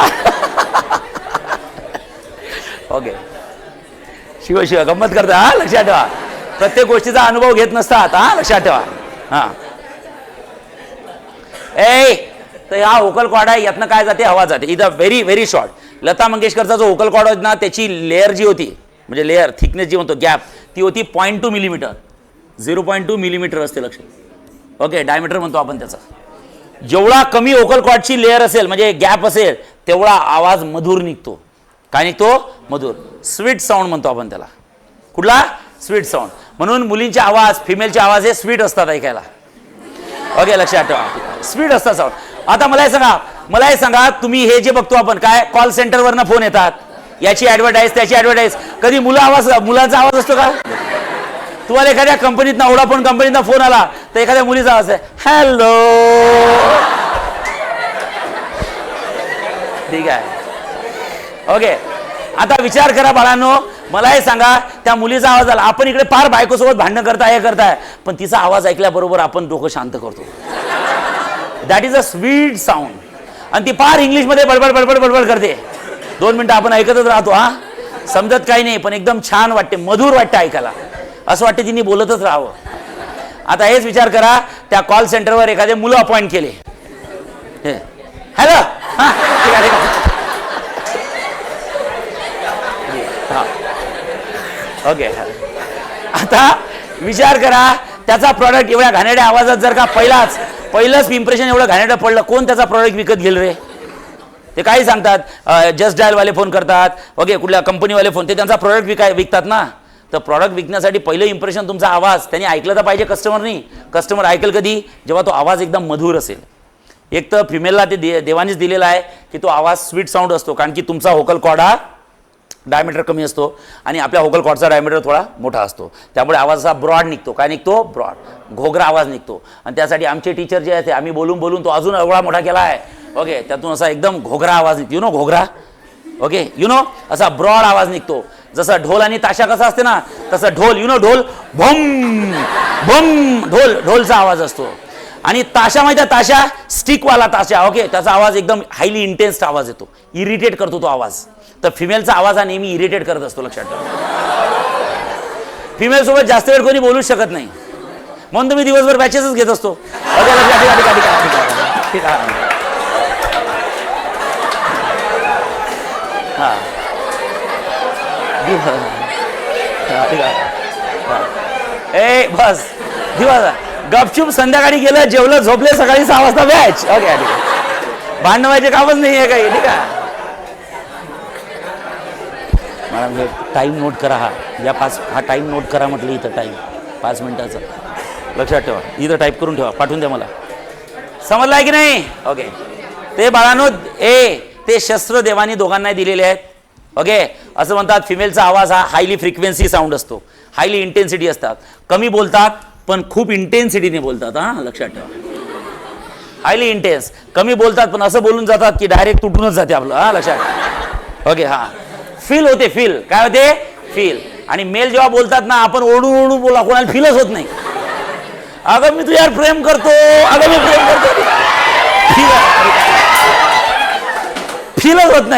ओके. शिव गंमत करता. हा लक्षात ठेवा. प्रत्येक गोष्टीचा अनुभव घेत नसतात. हा लक्षात ठेवा. हा ए तर हा व्होकल कॉर्ड आहे, यातनं काय जाते? हवा जाते. इथं व्हेरी व्हेरी शॉर्ट. लता मंगेशकरचा जो व्होकल कॉर्ड होता ना त्याची लेअर जी होती म्हणजे लेअर थिकनेस जी म्हणतो गॅप ती होती 0.2 मिलीमीटर 0.2 मिलीमीटर असते लक्षात ओके डायमीटर म्हणतो आपण त्याचा जेवढा कमी व्होकल कॉर्डची लेअर असेल म्हणजे गॅप असेल तेवढा आवाज मधुर निघतो काय निघतो मधुर स्वीट साऊंड म्हणतो आपण त्याला कुठला स्वीट साऊंड म्हणून मुलींचे आवाज फिमेलचे आवाज हे स्वीट असतात ऐकायला ओके लक्षात ठेवा स्वीट असतात साऊंड आता मला हे सांगा तुम्ही हे जे बघतो आपण काय कॉल सेंटरवरनं फोन येतात याची ॲडव्हर्टाईज त्याची ॲडव्हर्टाईज कधी मुलांचा आवाज असतो का तुम्हाला एखाद्या कंपनीतनं वोडाफोन कंपनीतनं फोन आला तर एखाद्या मुलीचा आवाज आहे हॅलो ठीक आहे ओके आता विचार करा बाळांनो मला हे सांगा त्या मुलीचा आवाज आला आपण इकडे फार बायकोसोबत भांडण करताय हे करताय पण तिचा आवाज ऐकल्याबरोबर आपण डोकं शांत करतो that is a sweet sound आणि ती फार इंग्लिशमध्ये बडबड बडबड बडबड करते 2 मिनिटं आपण ऐकतच राहतो हा समजत काही नाही पण एकदम छान वाटते मधुर वाटते ऐकायला असं वाटते तिने बोलतच राहावं आता हेच विचार करा त्या कॉल सेंटरवर एखादे मुलं अपॉइंट केले हॅलो ओके आता विचार करा त्याचा प्रॉडक्ट एवढ्या घाणेरड्या आवाजात जर का पहिलंच इम्प्रेशन एवढं घाणेरडं पडलं कोण त्याचा प्रॉडक्ट विकत घेईल रे ते काही सांगतात जस्ट डायल वाले फोन करतात ओके कुठल्या कंपनीवाले फोन ते त्यांचा प्रॉडक्ट विकतात ना तर प्रॉडक्ट विकण्यासाठी पहिलं इम्प्रेशन तुमचा आवाज त्यांनी ऐकलं तर पाहिजे कस्टमरनी कस्टमर ऐकेल कधी जेव्हा तो आवाज एकदम मधुर असेल एक तर फिमेलला ते देवानीच दिलेला आहे की तो आवाज स्वीट साऊंड असतो कारण की तुमचा व्होकल कॉर्ड हा डायमीटर कमी असतो आणि आपल्या व्होकल कॉर्डचा डायमीटर थोडा मोठा असतो त्यामुळे आवाज असा ब्रॉड निघतो काय निघतो ब्रॉड घोगरा आवाज निघतो आणि त्यासाठी आमचे टीचर जे आहेत आम्ही बोलून तो अजून एवढा मोठा केला आहे ओके त्यातून असा एकदम घोगरा आवाज निघतो you know Ghogra okay you know असा ब्रॉड आवाज निघतो जसा ढोल आणि ताशा कसा असते ना तसं ढोल यु नो ढोल भम भम ढोलचा आवाज असतो आणि ताशा माहिती आहे ताशा स्टिकवाला ताशा ओके त्याचा आवाज एकदम हायली इंटेन्स आवाज येतो इरिटेट करतो तो आवाज तर फिमेलचा आवाज हा नेहमी इरिटेट करत असतो लक्षात ठेवा फिमेल सोबत जास्त वेळ कोणी बोलूच शकत नाही म्हणून तुम्ही दिवसभर बॅचेसच घेत असतो ठीक आहे ए बस दिवस गपचूप संध्याकाळी गेलं जेवलं झोपले सकाळी 6 वाजता बॅच ओके भांडण व्हायचे कामच नाही आहे काही ठीक आहे मॅडम टाइम नोट करा हा टाइम नोट करा म्हटलं इथं टाइम 5 मिनिटाचा लक्षात ठेवा इथं टाईप करून ठेवा पाठवून द्या मला समजलं आहे की नाही ओके ते बाळांनो ते शस्त्र देवानी दोघांना दिलेले आहेत ओके असं म्हणतात फिमेलचा आवाज हा हायली फ्रिक्वेन्सी साऊंड असतो हायली इंटेन्सिटी असतात कमी बोलतात पण खूप इंटेन्सिटीने बोलतात हा लक्षात ठेवा हायली इंटेन्स कमी बोलतात पण असं बोलून जातात की डायरेक्ट तुटूनच जाते आपलं हा लक्षात ओके हा फील होते फील काय होते फील आणि मेल जेव्हा बोलतात ना आपण ओढून बोला कोणाला फीलच होत नाही अगं मी तुझ्यावर प्रेम करतो अगं मी प्रेम करतो फीलच होत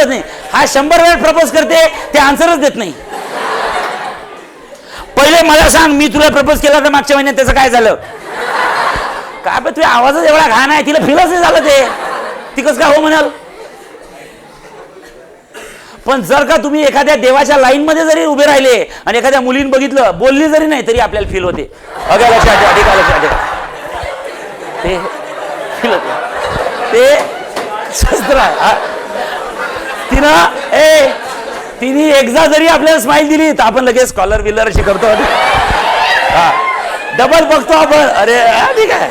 नाही हा 100 वेळ प्रपोज करते ते आन्सरच देत नाही पहिले मला सांग मी तुला प्रपोज केला तर मागच्या महिन्यात त्याचं काय झालं काय पण तुझ्या आवाजच एवढा घाण आहे तिला फीलच नाही झालं ते ती कसं काय हो म्हणाल पण जर का तुम्ही एखाद्या देवाच्या लाईन मध्ये जरी उभे राहिले आणि एखाद्या मुलीने बघितलं बोलली जरी नाही तरी आपल्याला फील होते अगं लक्षात ठेवा ते फील होते ते शस्त्र तिने एकदा जरी आपल्याला स्माइल दिली तर आपण लगेच स्कॉलर विलर अशी करतो डबल बघतो आपण अरे ठीक आहे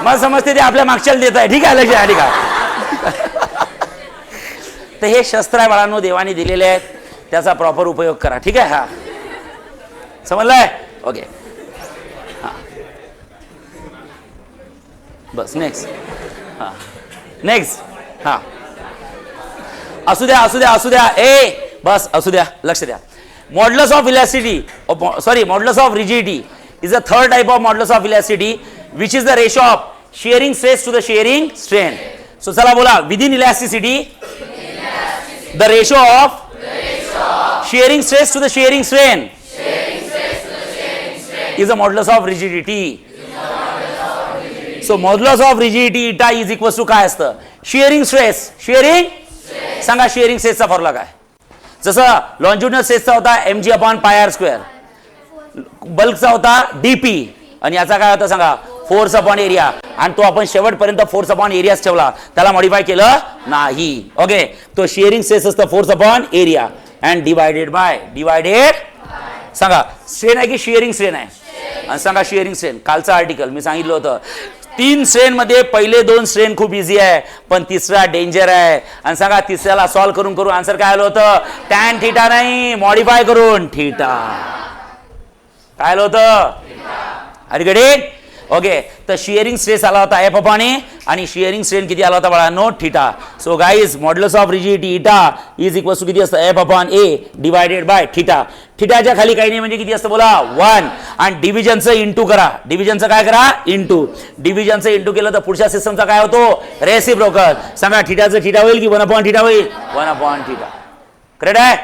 मला समजते ते आपल्या मागच्याला देत आहे ठीक आहे लक्षात ठीक आहे तर हे शस्त्र आहे बाळांनो देवाने दिलेले आहेत त्याचा प्रॉपर उपयोग करा ठीक आहे हा समजलंय ओके हा बस नेक्स्ट हा असू द्या बस असू द्या लक्ष द्या modulus of elasticity modulus of rigidity is a third type of modulus of elasticity which is the ratio of shearing stress to the shearing strain so चला बोला within elasticity the ratio of shearing stress to the shearing strain is the modulus of rigidity. So modulus of rigidity eta is equals to काय असतं shearing stress सांगा shearing स्ट्रेसचा formula काय? जसं longitudinal स्ट्रेसचा होता mg/πr², बल्कचा होता dp, आणि याचा काय होता सांगा फोर्स अपॉन एरिया, आणि तो आपण शेवटपर्यंत फोर्स अपॉन एरियाच ठेवला, त्याला मॉडिफाय केलं नाही. ओके, तो शिअरिंग स्ट्रेस असतं force upon area and divided सांगा स्ट्रेन आहे की शिअरिंग स्ट्रेन आहे? आणि सांगा शिअरिंग स्ट्रेन. कालचं आर्टिकल मी सांगितलं होतं 3 स्ट्रेन मध्ये पहिले 2 स्ट्रेन खूप इझी आहे, पण तिसरा डेंजर आहे. आणि सांगा तिसऱ्याला सॉल्व्ह करून करून आन्सर काय आलं होतं? टॅन थीटा नाही, मॉडिफाय करून थीटा. काय आलं होतं? Are you getting? ओके, तर शिअरिंग स्ट्रेस आला होता एफ अपॉन ए, आणि शिअरिंग स्ट्रेन किती आला होता बाळांनो? Theta. So guys modulus of rigidity eta is equal to किती असतं? F upon A divided by theta. थीटाच्या खाली काही नाही म्हणजे किती असतं बोला? 1. आणि डिव्हिजनचं इंटू करा. डिव्हिजनचं काय करा? इंटू. डिव्हिजनचं इंटू केलं तर पुढच्या सिस्टमचा काय होतो? रेसिप्रोकल. सांगा थीटाचं थीटा होईल की 1 अपॉन थीटा होईल? 1 अपॉन थीटा. करेक्ट आहे?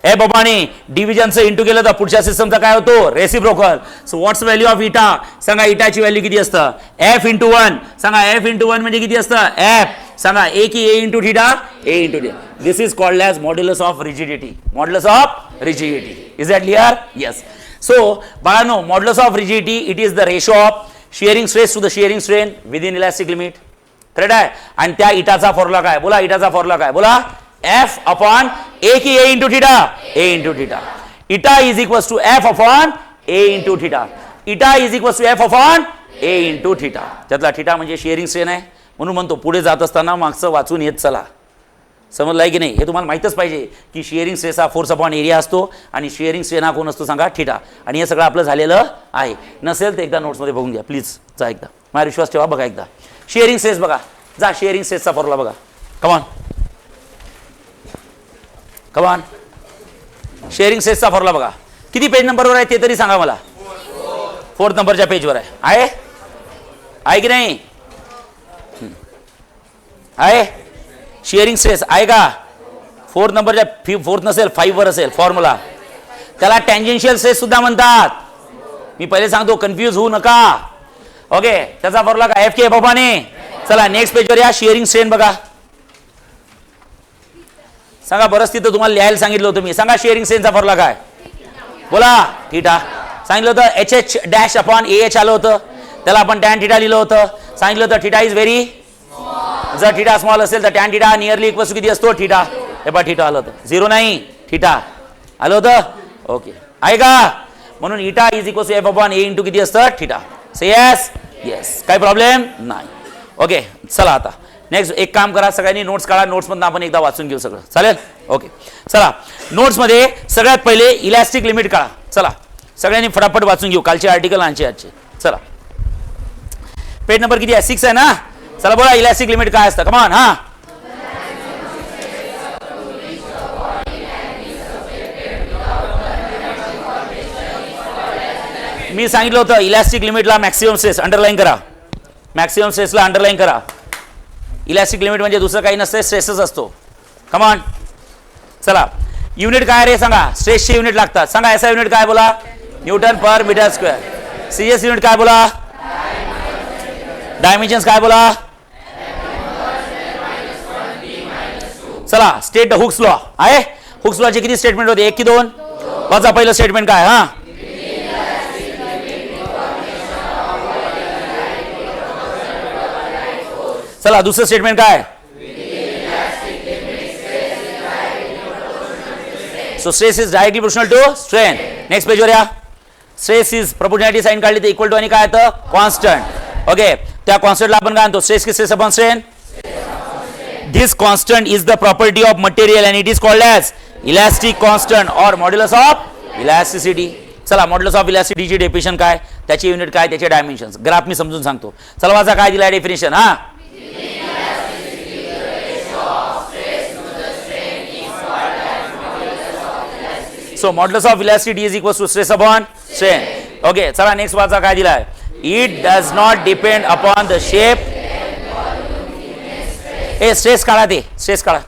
एफ अपॉन ए डिव्हिजनचं इंटू केलं तर पुढच्या सिस्टमचा काय होतो? Reciprocal. So what's value of इटा? सांगा इटाची व्हॅल्यू किती असतं? F into 1. सांगा एफ इंटू 1 म्हणजे किती असतं? एफ. सांगा ए की A into theta? A into theta. This is called as modulus of rigidity. Modulus of rigidity. Is that clear? Yes. So बाळांनो, modulus of rigidity it is the ratio of shearing stress to the shearing strain within elastic limit. Correct आहे? आणि त्या इटाचा formula काय? बोला इटाचा formula काय? बोला F upon A की A into theta? A into theta. Eta is equal to F upon A into theta. Eta is equal to F upon A into theta. त्यातला theta म्हणजे शिअरिंग स्ट्रेन आहे, म्हणून म्हणतो पुढे जात असताना मागचं वाचून येत चला. समजलंय की नाही? हे तुम्हाला माहितच पाहिजे की शिअरिंग स्ट्रेस हा फोर्स अपॉन एरिया असतो, आणि शिअरिंग स्ट्रेन हा कोण असतो सांगा? थीटा. आणि हे सगळं आपलं झालेलं आहे. नसेल तर एकदा नोट्समध्ये बघून घ्या प्लीज. जा एकदा, माझा विश्वास ठेवा, बघा एकदा. शिअरिंग स्ट्रेस बघा, जा शिअरिंग स्ट्रेसचा फॉर्म्युला बघा. कमॉन कमॉन, शेअरिंग स्ट्रेसचा फॉर्म्युला बघा. किती पेज नंबरवर आहे ते तरी सांगा मला. 4th नंबरच्या पेजवर आहे. आहे की नाही? आहे शिअरिंग स्ट्रेस आहे का? 4th नंबरच्या 4th नसेल 5 वर असेल फॉर्म्युला. त्याला टँजेन्शियल स्ट्रेस सुद्धा म्हणतात. मी पहिले सांगतो, कन्फ्यूज होऊ नका. ओके, त्याचा फॉर्म्युला काय? एफ के एफ अपॉन ए. चला नेक्स्ट पेजवर या. शिअरिंग स्ट्रेन बघा. सांगा, बरंच तिथं तुम्हाला लिहायला सांगितलं होतं मी. सांगा शिअरिंग स्ट्रेनचा फॉर्म्युला काय? बोला थीटा. सांगितलं होतं H H dash upon A H आलं होतं, त्याला आपण टॅन थीटा लिहिलं होतं. सांगितलं होतं थीटा इज व्हेरी, जर थीटा स्मॉल असेल तर tan theta nearly equal to किती असतो? थीटा. हे पहा थीटा आलं होतं, 0 नाही थीटा आलं होतं. ओके, आहे का? म्हणून eta is equal to F upon A into किती असतं? थीटा. Say yes? येस. काही प्रॉब्लेम नाही. ओके, चला आता नेक्स्ट एक काम करा, सगळ्यांनी नोट्स काढा. नोट्समधून आपण एकदा वाचून घेऊ सगळं, चालेल? ओके, चला नोट्समध्ये सगळ्यात पहिले इलास्टिक लिमिट काढा. चला सगळ्यांनी फटाफट वाचून घेऊ कालचे आर्टिकल आणि आजचे. चला पेज नंबर किती आहे? 6 आहे ना? चला बोला इलास्टिक लिमिट काय असतं? कमान. हा, मी सांगितलं होतं इलास्टिक लिमिटला मॅक्सिमम स्ट्रेस अंडरलाईन करा. मॅक्सिमम स्ट्रेसला अंडरलाईन करा. इलास्टिक लिमिट म्हणजे दुसरं काही नसते, स्ट्रेसच असतो. कमान. चला युनिट काय रे सांगा? स्ट्रेसचे युनिट लागतात. सांगा एसआय युनिट काय? बोला Newton per metre square. CS unit काय? बोला डायमेन्शन्स काय? बोला. चला स्टेट द हुक्स लॉ आहे. हुक्स लॉचे किती स्टेटमेंट होते? 1 की 2? वाचा पहिलं स्टेटमेंट काय? हा, चला दुसरं स्टेटमेंट काय? So stress is directly proportional to strain. Next पेजवर या. स्ट्रेस इज प्रोपोर्शनॅलिटी साइन काढली तर इक्वल टू आणि काय येतं? कॉन्स्टंट. ओके, त्या कॉन्स्टंटला आपण काय म्हणतो? स्ट्रेस की stress upon strain. This constant is the property of material and it is called as elastic constant और मॉड्युलस ऑफ इलास्टिसिटी. चला मॉड्युलस ऑफ इलास्टिसिटीची डेफिनेशन काय? त्याचे युनिट काय? त्याचे डायमेन्शन्स. ग्राफ मी समजून सांगतो. चला वाचा काय दिलाय डेफिनेशन. हा, so modulus of elasticity is equal to stress upon strain. Okay, चला नेक्स्ट वाचा काय दिलाय? It does not depend upon the shape. Stress काढा. ते स्ट्रेस काढा.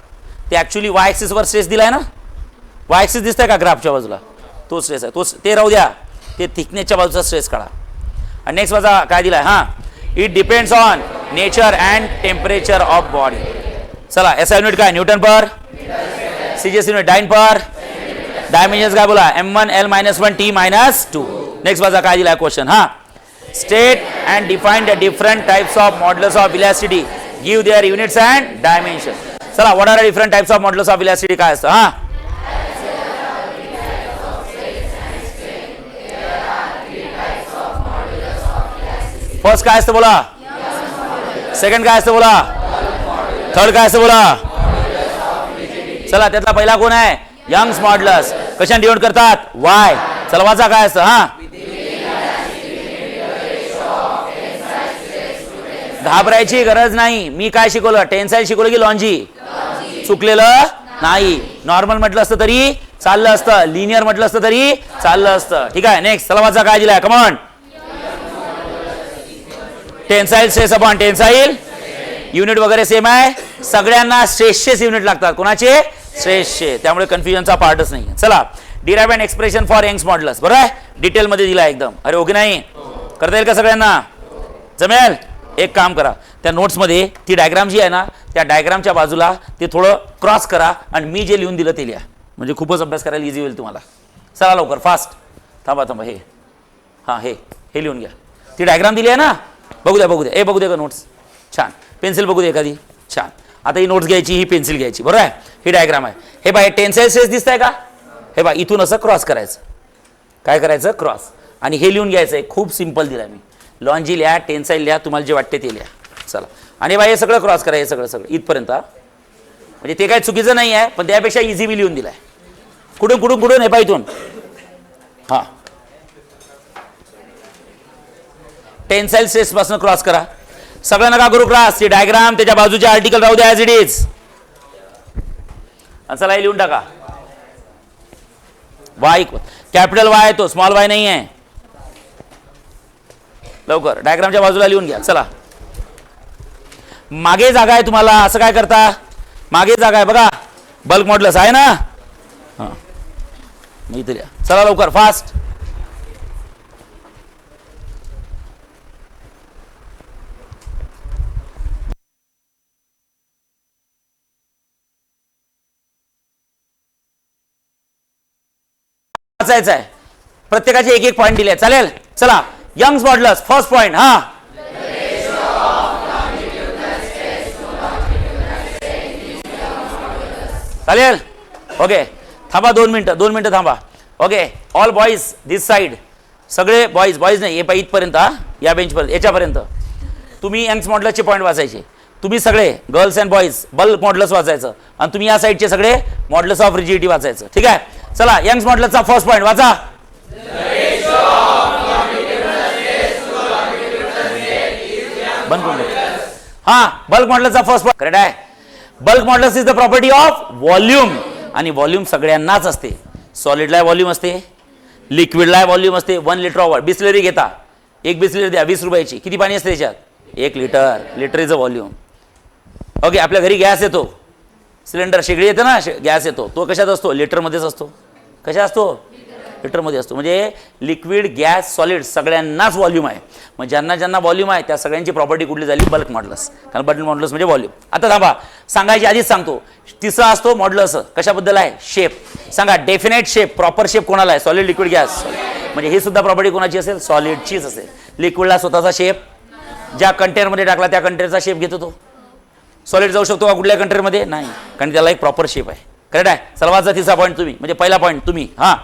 ते ऍक्च्युली वाय ऍक्सिस वर स्ट्रेस दिलाय ना? वाय ऍक्सिस दिसतंय का ग्राफच्या बाजूला? तो स्ट्रेस आहे. तो ते राहू द्या. ते थिकनेसच्या बाजूचा स्ट्रेस काढा. आणि नेक्स्ट वाचा काय दिलाय? हा, it depends on nature and temperature of body. चला एसआय युनिट काय? Newton per CGS unit dyne per dimensions काय बोला m1 l -1 t -2. नेक्स्ट वाचा काय दिला क्वेश्चन. हा state and define the different types of modulus of elasticity, give their units and dimension. चला what are the different types of modulus of elasticity काय असतं. हा फर्स्ट काय असतं बोला, सेकंड काय असतं बोला, थर्ड काय असतं बोला. चला त्यातला पहिला कोण आहे, यंग्स मॉड्युलस. कशाने डिनोट करतात, वाय. चला वाचा काय असतं. हा घाबरायची गरज नाही. मी काय शिकवलं, टेन्साईल शिकवलं की लॉन्जी. चुकलेलं नाही. नॉर्मल म्हटलं असतं तरी चाललं असतं, लिनियर म्हटलं असतं तरी चाललं असतं. ठीक आहे. नेक्स्ट चला वाचा काय दिलाय, come on. Tensile stress upon tensile unit वगैरे सेम आहे. सगळ्यांना स्ट्रेसचेच युनिट लागतात. कोणाचे, स्ट्रेसचे. त्यामुळे कन्फ्युजनचा पार्टच नाही. चला derive and expression for Young's modulus. बरोबर आहे, डिटेल मध्ये दिला एकदम. अरे ओके नाही करता येईल का सगळ्यांना, जमेल. एक काम करा, त्या नोट्समध्ये ती डायग्राम जी आहे ना, त्या डायग्रामच्या बाजूला ते थोडं क्रॉस करा आणि मी जे लिहून दिलं ते लिहा, म्हणजे खूपच अभ्यास करायला इझी होईल तुम्हाला. चला लवकर फास्ट. थांबा हे हां हे लिहून घ्या. ती डायग्राम दिली आहे ना, बघू द्या बघू द्या का नोट्स. छान. पेन्सिल बघू दे एखादी. छान. आता ही नोट्स घ्यायची, ही पेन्सिल घ्यायची. बरोबर आहे. ही डायग्राम आहे. हे बघा टेन्साईल स्ट्रेस दिसतंय का, हे बघा इथून असं क्रॉस करायचं. काय करायचं, क्रॉस. आणि हे लिहून घ्यायचं आहे. खूप सिंपल दिलं मी. लॉन्जी लिहा, टेन्साईल लिहा, तुम्हाला जे वाटते ते लिहा. चला. आणि बाई हे सगळं क्रॉस करा, हे सगळं इथपर्यंत. म्हणजे ते काय चुकीचं नाही आहे, पण त्यापेक्षा इझी मी लिहून दिलाय. कुठून हे पा इथून. हां टेन्साईल स्ट्रेस पासून क्रॉस करा. सगळं नका करू क्रॉस. ती डायग्राम त्याच्या बाजूचे आर्टिकल राहू द्या ॲज इट इज. चला हे लिहून टाका. वाय कॅपिटल वाय तो स्मॉल वाय नाही आहे. लवकर डायग्रामच्या बाजूला लिहून घ्या. चला मागे जागा आहे तुम्हाला. असं काय करता, मागे जागा आहे बघा. बल्क मॉड्युलस आहे ना. हां इथे लिहा. चला लवकर फास्ट. वाचायचं आहे. प्रत्येकाचे एक पॉईंट दिले. चालेल. चला यंग्स मॉड्युलस फर्स्ट पॉईंट. हा चालेल. ओके थांबा 2 मिनिटं थांबा. ओके ऑल बॉईज दिस साइड. सगळे बॉईज नाही, हे पाहिजे इथपर्यंत. हा या बेंचपर्यंत, याच्यापर्यंत तुम्ही यंग्स मॉड्युलसचे पॉईंट वाचायचे. तुम्ही सगळे girls and boys bulk modulus वाचायचं आणि तुम्ही या साईडचे सगळे मॉड्युलस ऑफ रिजिडिटी वाचायचं. ठीक आहे. चला यंग्स मॉड्युलसचा फर्स्ट पॉईंट वाचा. हा बल्क मॉड्युलसचा फर्स्ट पॉईंट करेक्ट आहे. Bulk modulus is the property of volume. आणि व्हॉल्यूम सगळ्यांनाच असते. सॉलिडला व्हॉल्यूम असते, लिक्विडला व्हॉल्यूम असते. 1 लिटर ऑफ बिस्लरी घेता, एक बिस्लरी द्या 20 रुपयाची. किती पाणी असते त्याच्यात, 1 litre. Litre is a volume. Okay आपल्या घरी गॅस येतो, सिलेंडर शेगडी येते ना, गॅस येतो. तो कशात असतो, लिटरमध्येच असतो. कशा असतो, लिटरमध्ये असतो. म्हणजे लिक्विड गॅस सॉलिड सगळ्यांनाच व्हॉल्यूम आहे. मग ज्यांना व्हॉल्यूम आहे त्या सगळ्यांची प्रॉपर्टी कुठली झाली, बल्क मॉड्युलस. कारण बल्क मॉड्युलस म्हणजे व्हॉल्यूम. आता थांबा, सांगायची आधीच सांगतो. तिसरा असतो मॉड्युलस. कशाबद्दल आहे, शेप. सांगा डेफिनेट शेप. प्रॉपर शेप कोणाला आहे, सॉलिड लिक्विड गॅस. म्हणजे ही सुद्धा प्रॉपर्टी कोणाची असेल, सॉलिडचीच असेल. लिक्विडला स्वतःचा शेप, ज्या कंटेनरमध्ये टाकला त्या कंटेनरचा शेप घेतो तो. सॉलिड जाऊ शकतो का कुठल्या कंटेनरमध्ये, नाही, कारण त्याला एक प्रॉपर शेप आहे. करेक्ट आहे. सर्वांचा तिसरा पॉईंट तुम्ही, म्हणजे पहिला पॉईंट तुम्ही. हां